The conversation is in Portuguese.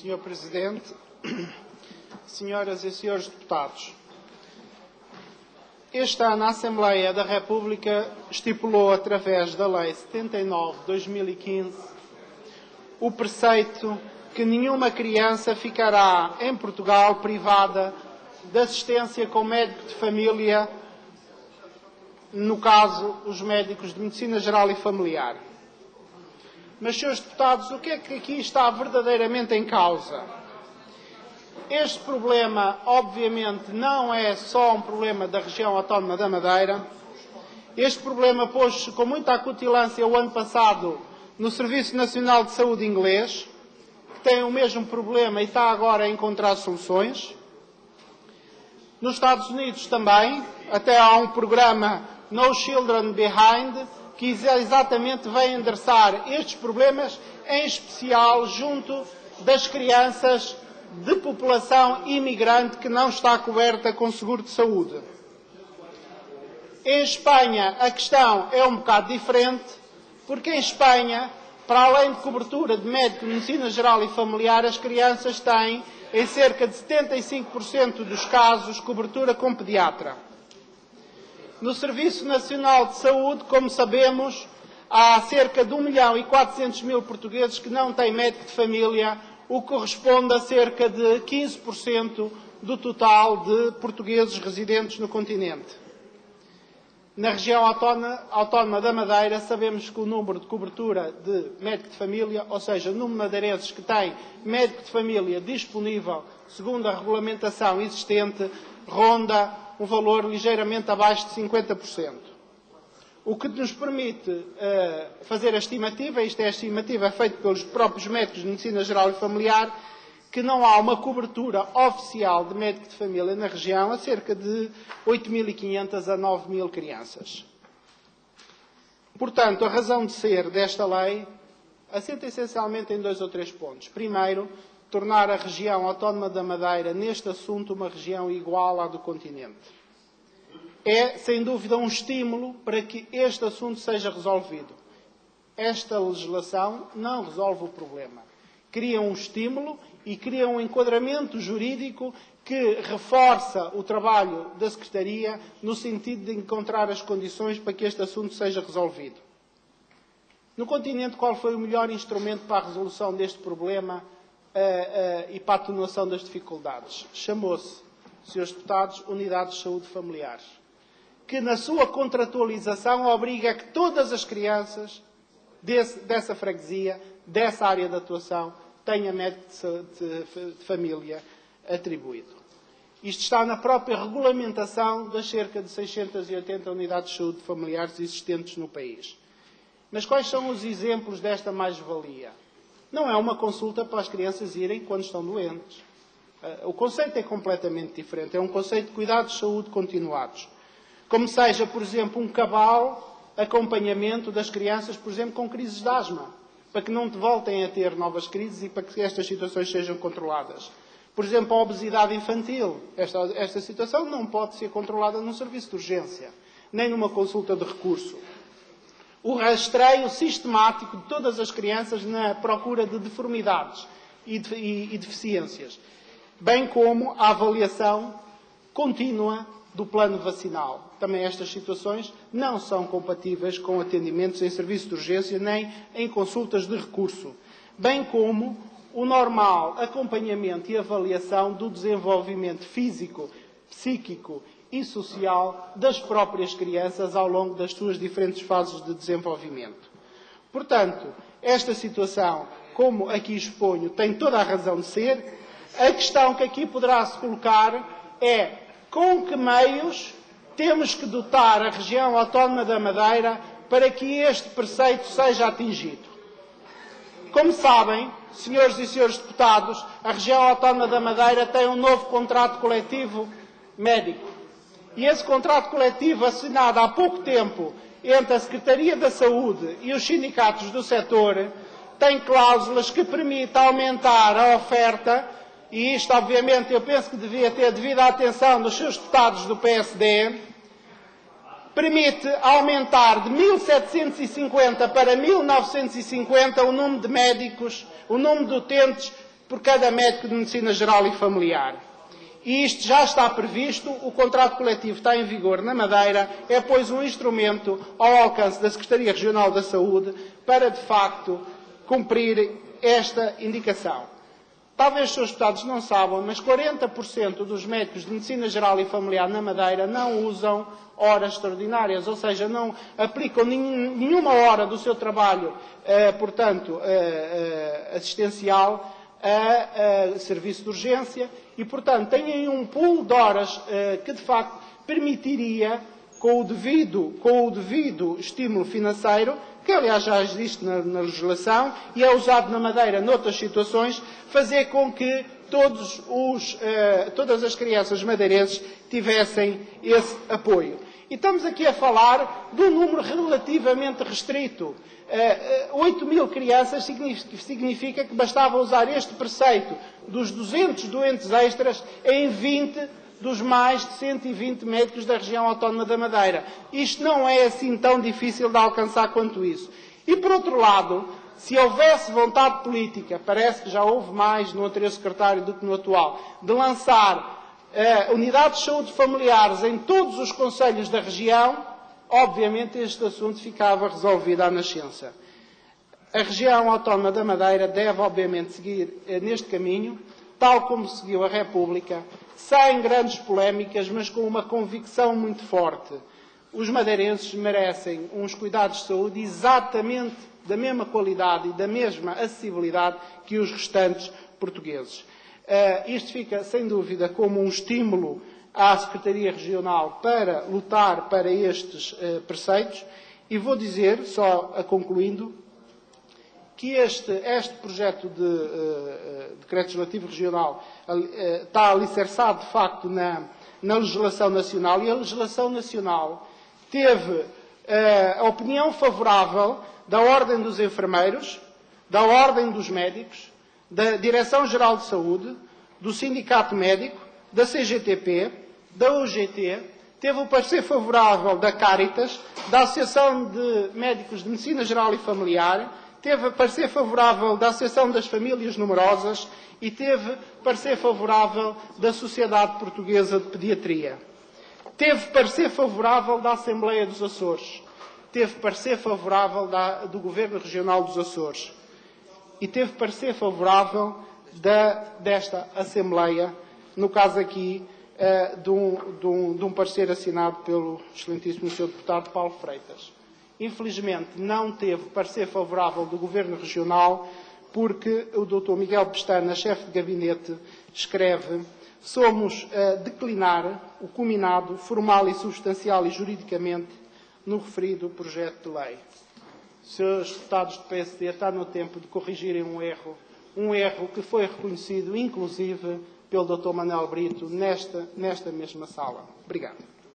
Senhor Presidente, senhoras e senhores deputados, este ano a Assembleia da República estipulou, através da Lei 79/2015, o preceito que nenhuma criança ficará em Portugal privada de assistência com médico de família, no caso, os médicos de Medicina Geral e Familiar. Mas, senhores deputados, o que é que aqui está verdadeiramente em causa? Este problema, obviamente, não é só um problema da região autónoma da Madeira. Este problema pôs-se com muita acutilância o ano passado no Serviço Nacional de Saúde inglês, que tem o mesmo problema e está agora a encontrar soluções. Nos Estados Unidos também, até há um programa No Children Behind, que exatamente vem endereçar estes problemas, em especial junto das crianças de população imigrante que não está coberta com seguro de saúde. Em Espanha a questão é um bocado diferente, porque em Espanha, para além de cobertura de médico de medicina geral e familiar, as crianças têm, em cerca de 75% dos casos, cobertura com pediatra. No Serviço Nacional de Saúde, como sabemos, há cerca de 1.400.000 portugueses que não têm médico de família, o que corresponde a cerca de 15% do total de portugueses residentes no continente. Na região autónoma da Madeira, sabemos que o número de cobertura de médico de família, ou seja, o número de madeirenses que têm médico de família disponível, segundo a regulamentação existente, ronda um valor ligeiramente abaixo de 50%. O que nos permite fazer a estimativa, isto é a estimativa feita pelos próprios médicos de medicina geral e familiar, que não há uma cobertura oficial de médico de família na região a cerca de 8.500 a 9.000 crianças. Portanto, a razão de ser desta lei assenta essencialmente em 2 ou 3 pontos. Primeiro, tornar a região autónoma da Madeira, neste assunto, uma região igual à do continente. É, sem dúvida, um estímulo para que este assunto seja resolvido. Esta legislação não resolve o problema. Cria um estímulo e cria um enquadramento jurídico que reforça o trabalho da Secretaria no sentido de encontrar as condições para que este assunto seja resolvido. No continente, qual foi o melhor instrumento para a resolução deste problema e para a atenuação das dificuldades? Chamou-se, senhores deputados, Unidades de Saúde Familiares, que na sua contratualização obriga a que todas as crianças dessa freguesia, dessa área de atuação, tenham médico de família atribuído. Isto está na própria regulamentação das cerca de 680 unidades de saúde familiares existentes no país. Mas quais são os exemplos desta mais-valia? Não é uma consulta para as crianças irem quando estão doentes. O conceito é completamente diferente. É um conceito de cuidados de saúde continuados. Como seja, por exemplo, um cabal acompanhamento das crianças, por exemplo, com crises de asma, para que não voltem a ter novas crises e para que estas situações sejam controladas. Por exemplo, a obesidade infantil. Esta situação não pode ser controlada num serviço de urgência, nem numa consulta de recurso. O rastreio sistemático de todas as crianças na procura de deformidades e deficiências, bem como a avaliação contínua do plano vacinal. Também estas situações não são compatíveis com atendimentos em serviço de urgência nem em consultas de recurso, bem como o normal acompanhamento e avaliação do desenvolvimento físico, psíquico e social das próprias crianças ao longo das suas diferentes fases de desenvolvimento. Portanto, esta situação, como aqui exponho, tem toda a razão de ser. A questão que aqui poderá se colocar é: com que meios temos que dotar a região autónoma da Madeira para que este preceito seja atingido? Como sabem, senhores e senhores deputados, a região autónoma da Madeira tem um novo contrato coletivo médico. E esse contrato coletivo, assinado há pouco tempo entre a Secretaria da Saúde e os sindicatos do setor, tem cláusulas que permitem aumentar a oferta. E isto, obviamente, eu penso que devia ter devida atenção dos seus deputados do PSD, permite aumentar de 1.750 para 1.950 o número de médicos, o número de utentes por cada médico de medicina geral e familiar. E isto já está previsto, o contrato coletivo está em vigor na Madeira, é, pois, um instrumento ao alcance da Secretaria Regional da Saúde para, de facto, cumprir esta indicação. Talvez os seus deputados não saibam, mas 40% dos médicos de medicina geral e familiar na Madeira não usam horas extraordinárias, ou seja, não aplicam nenhuma hora do seu trabalho, portanto, assistencial a serviço de urgência e, portanto, têm um pool de horas que, de facto, permitiria, com o devido estímulo financeiro, que aliás já existe na legislação e é usado na Madeira noutras situações, fazer com que todas as crianças madeirenses tivessem esse apoio. E estamos aqui a falar de um número relativamente restrito. 8 mil crianças significa que bastava usar este preceito dos 200 doentes extras em 20 dos mais de 120 médicos da região autónoma da Madeira. Isto não é assim tão difícil de alcançar quanto isso. E, por outro lado, se houvesse vontade política, parece que já houve mais no anterior secretário do que no atual, de lançar unidades de saúde familiares em todos os concelhos da região, obviamente este assunto ficava resolvido à nascença. A região autónoma da Madeira deve, obviamente, seguir neste caminho, tal como seguiu a República, sem grandes polémicas, mas com uma convicção muito forte. Os madeirenses merecem uns cuidados de saúde exatamente da mesma qualidade e da mesma acessibilidade que os restantes portugueses. Isto fica, sem dúvida, como um estímulo à Secretaria Regional para lutar para estes preceitos. E vou dizer, só concluindo, que este projeto de decreto legislativo regional está alicerçado, de facto, na legislação nacional, e a legislação nacional teve a opinião favorável da Ordem dos Enfermeiros, da Ordem dos Médicos, da Direção-Geral de Saúde, do Sindicato Médico, da CGTP, da UGT, teve o parecer favorável da Caritas, da Associação de Médicos de Medicina Geral e Familiar, teve parecer favorável da Associação das Famílias Numerosas e teve parecer favorável da Sociedade Portuguesa de Pediatria. Teve parecer favorável da Assembleia dos Açores. Teve parecer favorável do Governo Regional dos Açores. E teve parecer favorável desta Assembleia, no caso aqui, de um parecer assinado pelo excelentíssimo Sr. Deputado Paulo Freitas. Infelizmente, não teve parecer favorável do Governo Regional, porque o Dr. Miguel Pestana, chefe de gabinete, escreve: somos a declinar o combinado formal e substancial e juridicamente no referido projeto de lei. Senhores deputados do PSD, está no tempo de corrigirem um erro que foi reconhecido, inclusive, pelo Dr. Manuel Brito, nesta mesma sala. Obrigado.